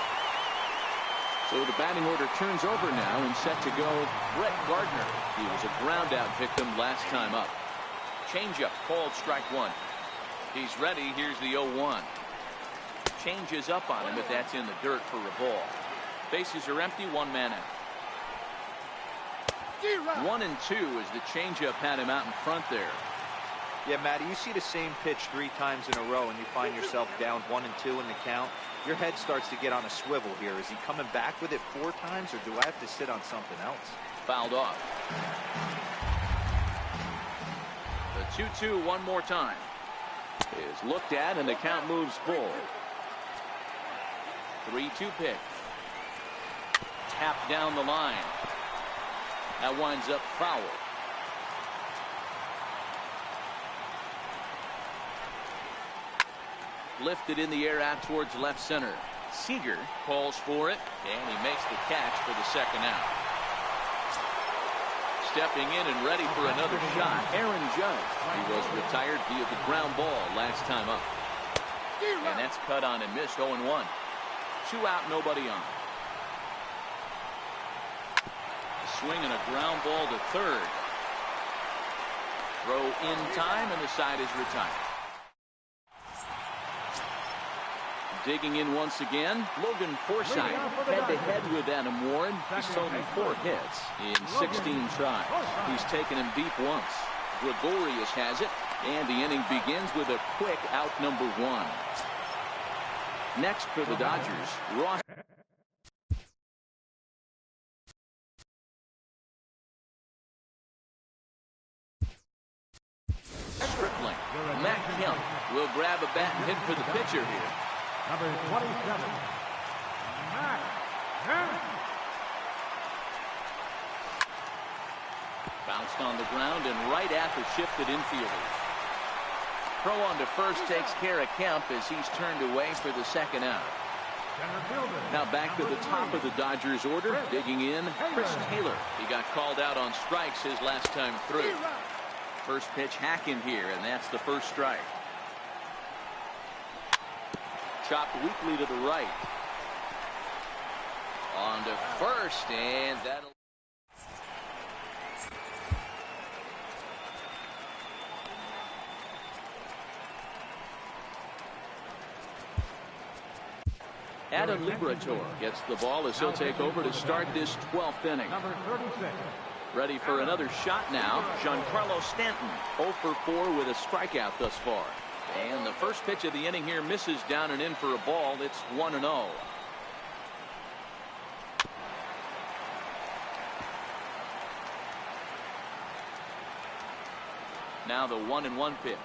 So the batting order turns over now and set to go Brett Gardner. He was a ground out victim last time up. Changeup called strike one. He's ready. Here's the 0-1. Changes up on him, but that's in the dirt for a ball. Bases are empty, one man out. 1-2 as the changeup had him out in front there. Yeah, Matty, you see the same pitch 3 times in a row and you find yourself down 1-2 in the count. Your head starts to get on a swivel here. Is he coming back with it 4 times, or do I have to sit on something else? Fouled off. The 2-2 one more time. Is looked at and the count moves full. 3-2 pitch. Tapped down the line. That winds up foul. Lifted in the air out towards left center. Seager calls for it, and he makes the catch for the second out. Stepping in and ready for another shot, Aaron Judge. He was retired via the ground ball last time up. And that's cut on and missed. 0-1. 2 out, nobody on. Swing and a ground ball to third. Throw in time, and the side is retired. Digging in once again, Logan Forsythe head-to-head with Adam Warren. He's totaled 4 hits in 16 tries. He's taken him deep once. Gregorius has it, and the inning begins with a quick out number 1. Next for the Dodgers, Ross. Stripling. Matt Kemp will grab a bat and hit for the pitcher here. Number 27, Matt Kemp. Bounced on the ground and right at the shifted infielders. Throw on to first takes care of Kemp as he's turned away for the second out. Now back to the top of the Dodgers order. Digging in, Chris Taylor. He got called out on strikes his last time through. First pitch hack in here, and that's the first strike. Chopped weakly to the right. On to first, and that'll... Adam Liberatore gets the ball as he'll take over to start this 12th inning. Number 36. Ready for another shot now. Giancarlo Stanton 0 for 4 with a strikeout thus far. And the first pitch of the inning here misses down and in for a ball. It's 1-0. Now the 1-1 pitch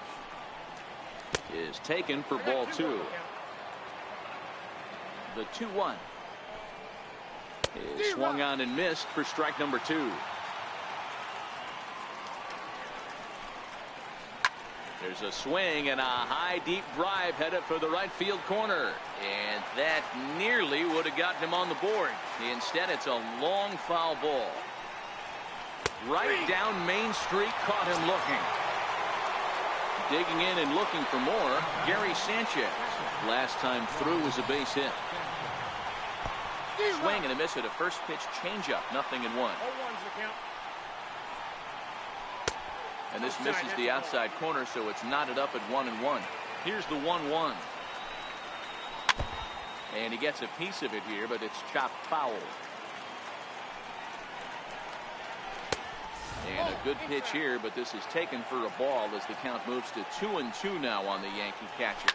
is taken for ball 2. The 2-1 is swung on and missed for strike number 2. There's a swing and a high deep drive headed for the right field corner, and that nearly would have gotten him on the board. Instead, it's a long foul ball right down Main Street. Caught him looking, digging in and looking for more. Gary Sanchez Last time through was a base hit. Swing and a miss at a first pitch changeup. 0-1. And this misses the outside corner, so it's knotted up at 1-1. Here's the 1-1. And he gets a piece of it here, but it's chopped foul. And a good pitch here, but this is taken for a ball as the count moves to 2-2 now on the Yankee catcher.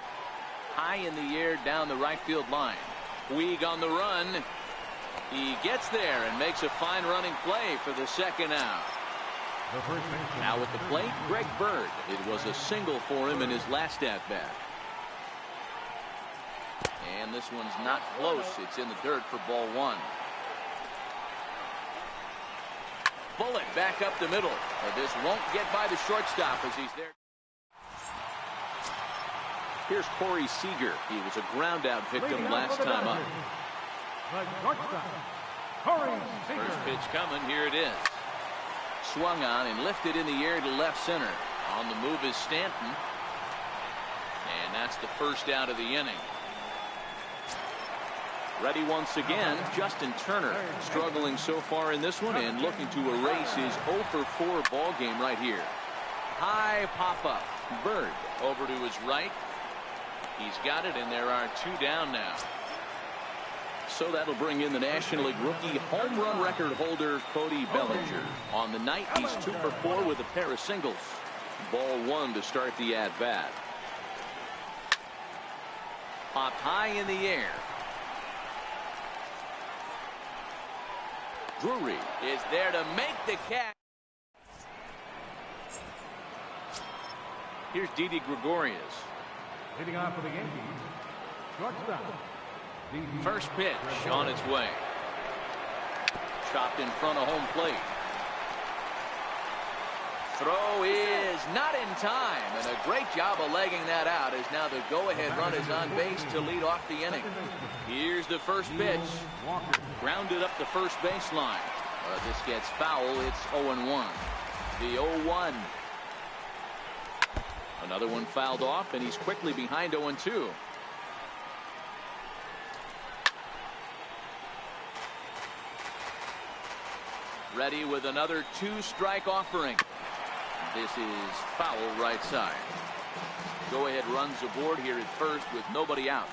High in the air down the right field line. Puig on the run. He gets there and makes a fine running play for the second out. Now at the plate, Greg Bird. It was a single for him in his last at-bat. And this one's not close. It's in the dirt for ball 1. Bullet back up the middle. This won't get by the shortstop as he's there. Here's Corey Seager. He was a ground out victim last time up. First pitch coming. Here it is. Swung on and lifted in the air to left center. On the move is Stanton. And that's the first out of the inning. Ready once again, Justin Turner, struggling so far in this one and looking to erase his 0-for-4 ball game right here. High pop-up. Bird over to his right. He's got it, and there are 2 down now. So that'll bring in the National League rookie home run record holder Cody Bellinger. On the night, he's 2-for-4 with a pair of singles. Ball 1 to start the at-bat. Popped high in the air. Drury is there to make the catch. Here's Didi Gregorius. Leading off for the Yankees, shortstop. First pitch on its way. Chopped in front of home plate. Throw is not in time, and a great job of legging that out as now the go-ahead run is on base to lead off the inning. Here's the first pitch. Grounded up the first baseline. This gets foul. It's 0-1. The 0-1. Another one fouled off, and he's quickly behind 0-2. Ready with another 2-strike offering. This is foul right side. Go-ahead runs aboard here at first with nobody out.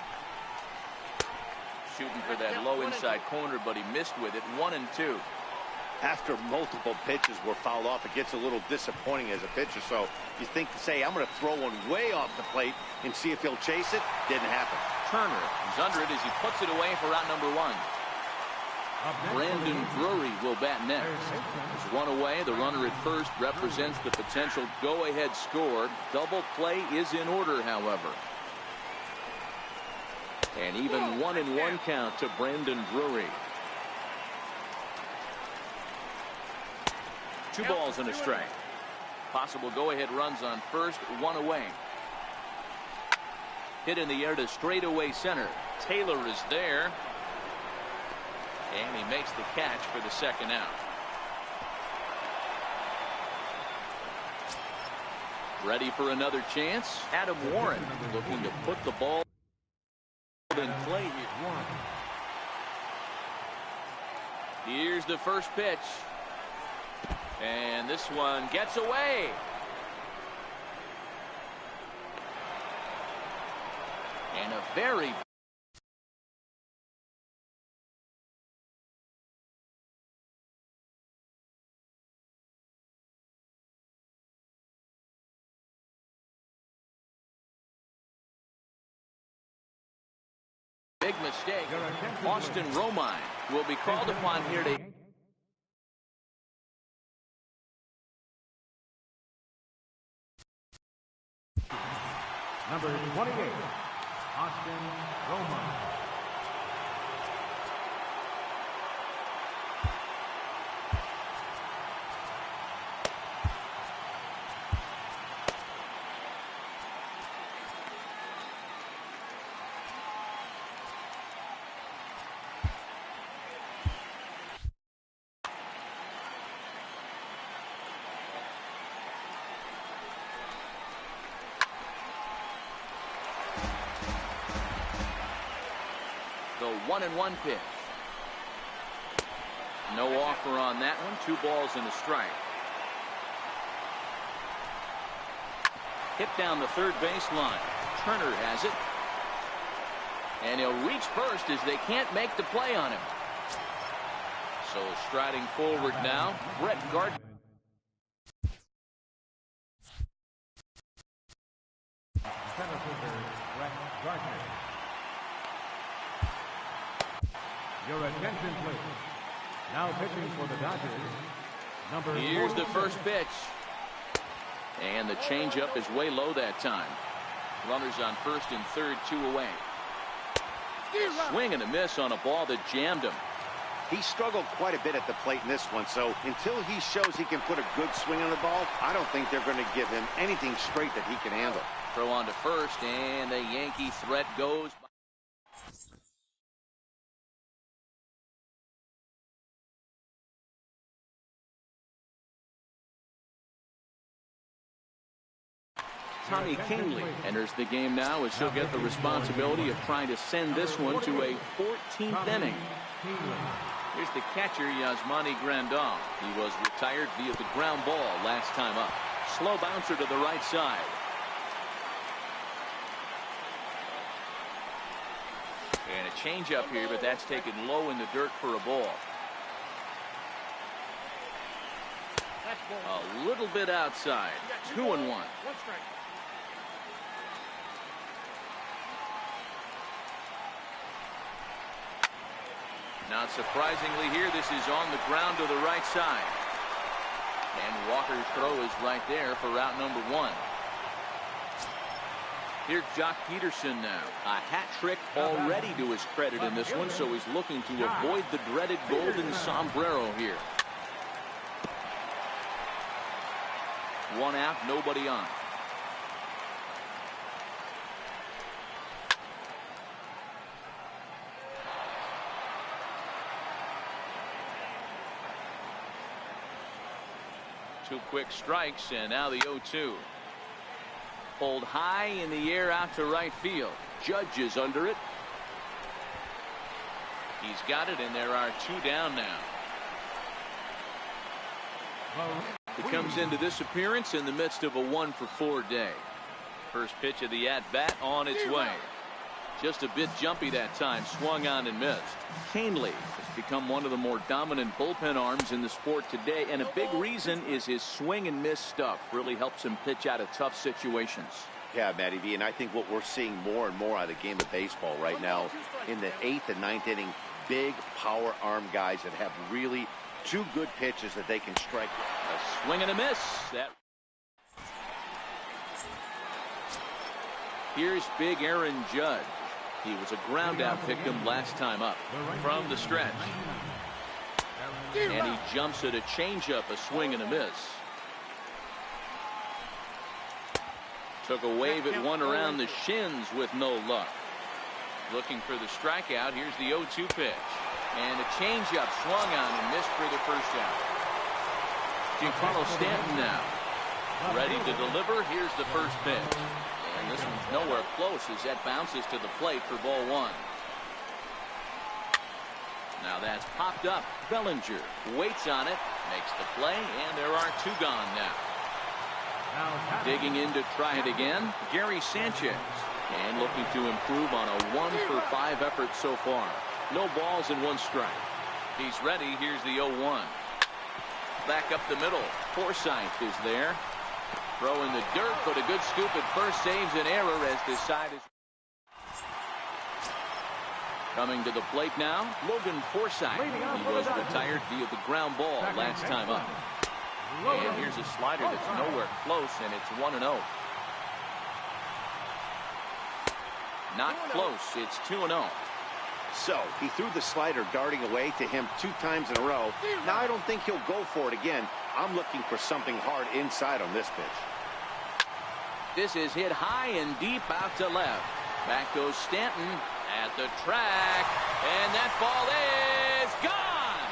Shooting for that low inside corner, but he missed with it. 1-2. After multiple pitches were fouled off, it gets a little disappointing as a pitcher. So you think to say, I'm going to throw one way off the plate and see if he'll chase it. Didn't happen. Turner is under it as he puts it away for out number 1. Brandon Drury will bat next. There's one away. The runner at first represents the potential go-ahead score. Double play is in order, however. And even 1-1 count to Brandon Drury. 2 balls and a strike. Possible go-ahead runs on first, 1 away. Hit in the air to straightaway center. Taylor is there. And he makes the catch for the second out. Ready for another chance. Adam Warren looking to put the ball in play here. Here's the first pitch. And this one gets away. And a very big mistake. Austin Romine will be called upon here to number 28, Austin Romine. The 1-1 pitch. No offer on that one. 2 balls and a strike. Hit down the third baseline. Turner has it. And he'll reach first as they can't make the play on him. So striding forward now, Brett Gardner. Center fielder, Brett Gardner. Your attention, please. Now pitching for the Dodgers, Here's the first pitch. And the changeup is way low that time. Runners on first and third, 2 away. Swing and a miss on a ball that jammed him. He struggled quite a bit at the plate in this one, so until he shows he can put a good swing on the ball, I don't think they're going to give him anything straight that he can handle. Throw on to first, and the Yankee threat goes. Tommy Kingley enters the game now as he'll get the responsibility of trying to send this one to a 14th inning. Here's the catcher, Yasmani Grandal. He was retired via the ground ball last time up. Slow bouncer to the right side. And a changeup here, but that's taken low in the dirt for a ball. A little bit outside. 2-1. Not surprisingly here, this is on the ground to the right side. And Walker's throw is right there for route number 1. Here's Jock Peterson now. A hat trick already to his credit in this one, so he's looking to avoid the dreaded golden sombrero here. 1 out, nobody on. Two quick strikes, and now the 0-2. Pulled high in the air out to right field. Judge is under it. He's got it, and there are 2 down now. He comes into this appearance in the midst of a 1-for-4 day. First pitch of the at-bat on its way. Just a bit jumpy that time, swung on and missed. Canely has become one of the more dominant bullpen arms in the sport today, and a big reason is his swing and miss stuff. Really helps him pitch out of tough situations. Yeah, Matty V, and I think what we're seeing more and more out of the game of baseball right now in the 8th and 9th inning, big power arm guys that have really 2 good pitches that they can strike. A swing and a miss. Here's big Aaron Judge. He was a ground out victim last time up. From the stretch. And he jumps at a changeup, a swing and a miss. Took a wave at one around the shins with no luck. Looking for the strikeout. Here's the 0-2 pitch. And a changeup swung on and missed for the first out. Giancarlo Stanton now. Ready to deliver. Here's the first pitch. And this one's nowhere close as that bounces to the plate for ball 1. Now that's popped up. Bellinger waits on it, makes the play, and there are 2 gone now. Digging in to try it again, Gary Sanchez. And looking to improve on a 1-for-5 effort so far. No balls and 1 strike. He's ready. Here's the 0-1. Back up the middle. Forsythe is there. Throw in the dirt, but a good scoop at first saves an error as this side is. Coming to the plate now, Logan Forsythe. He was retired via the ground ball last time up. And here's a slider that's nowhere close, and it's 1-0. Not close. It's 2-0. So he threw the slider darting away to him 2 times in a row. Now I don't think he'll go for it again. I'm looking for something hard inside on this pitch. This is hit high and deep out to left. Back goes Stanton at the track. And that ball is gone.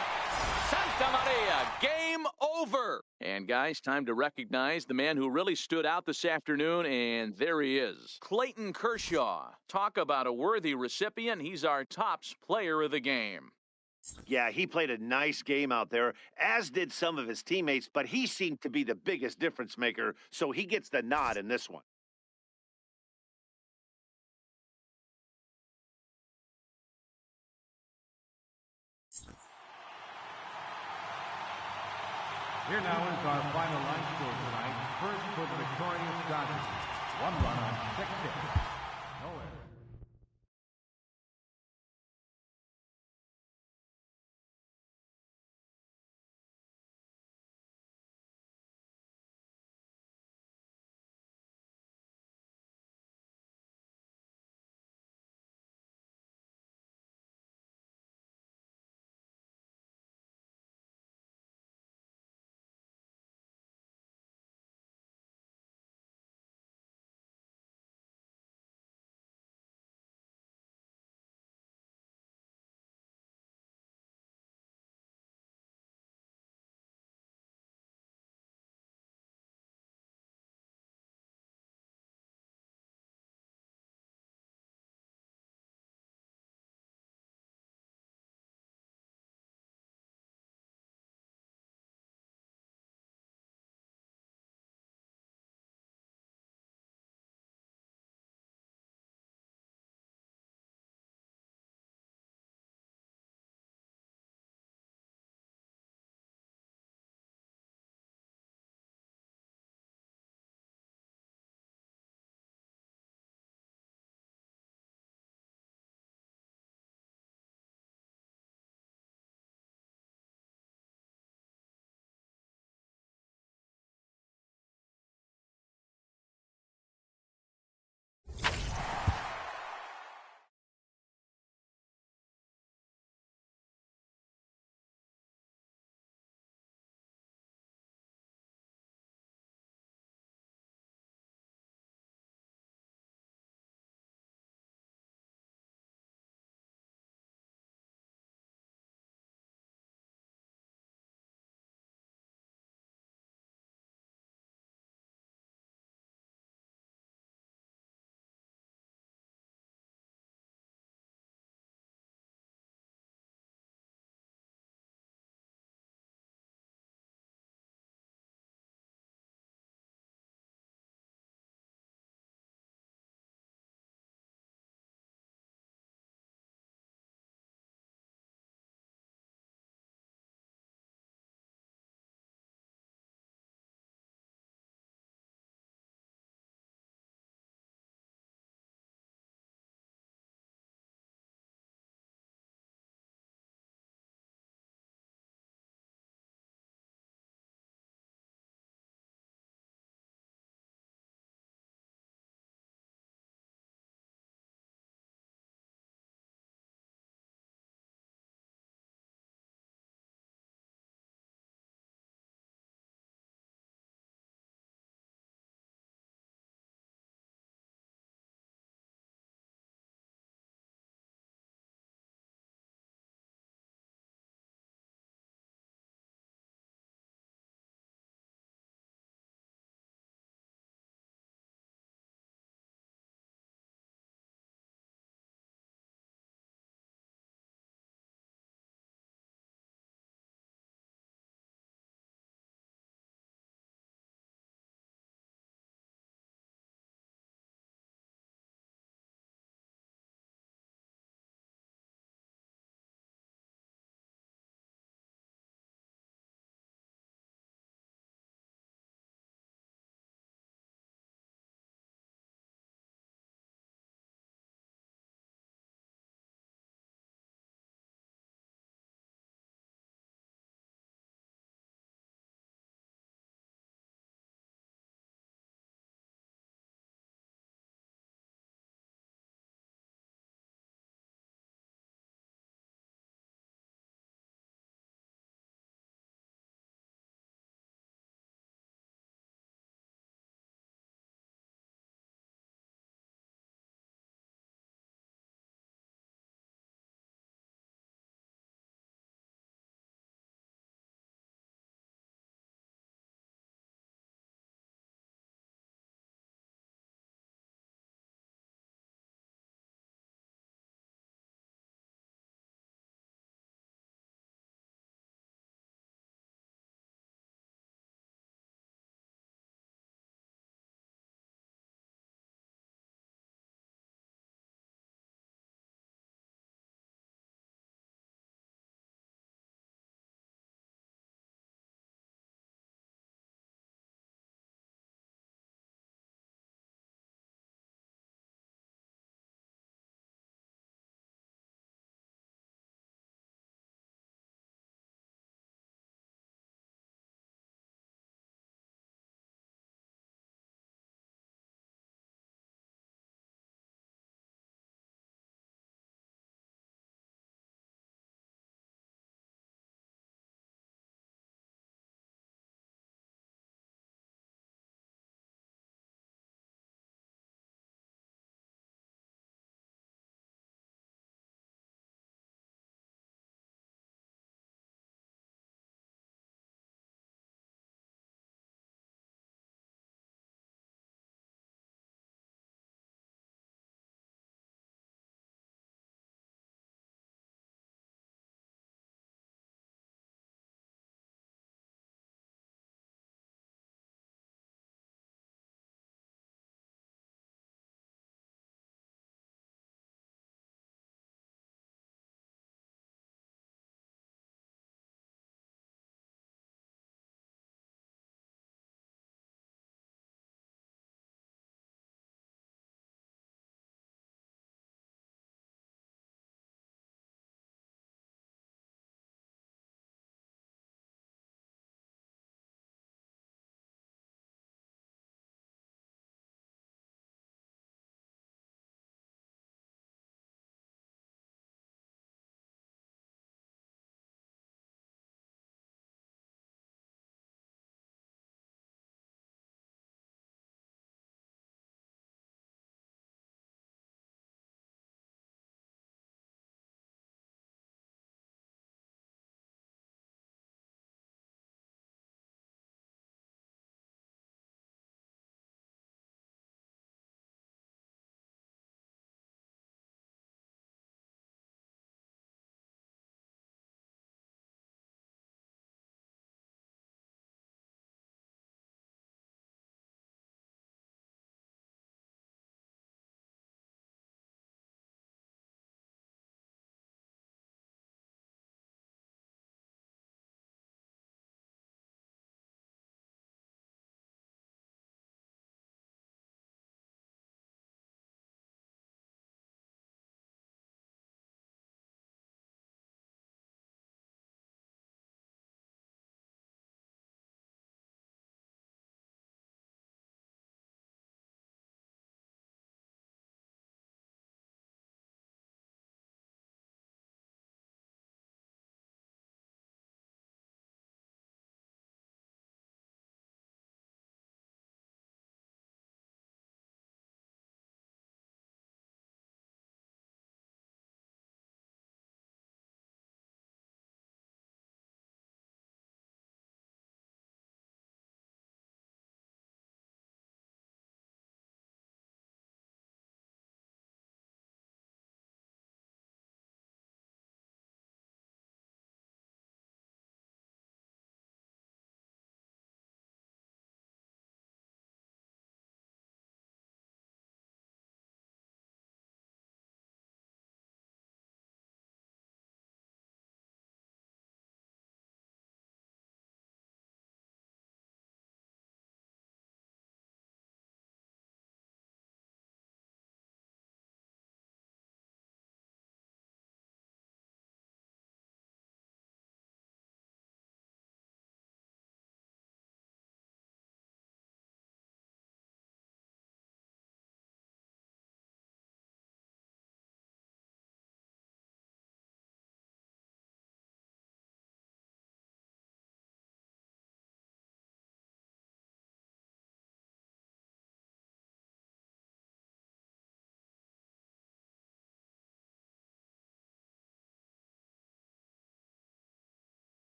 Santa Maria, game over. And guys, time to recognize the man who really stood out this afternoon, and there he is. Clayton Kershaw. Talk about a worthy recipient. He's our tops player of the game. Yeah, he played a nice game out there, as did some of his teammates, but he seemed to be the biggest difference maker, so he gets the nod in this one. Here now is our final line score tonight. First for the victorious Dodgers. 1 run on 6 hits.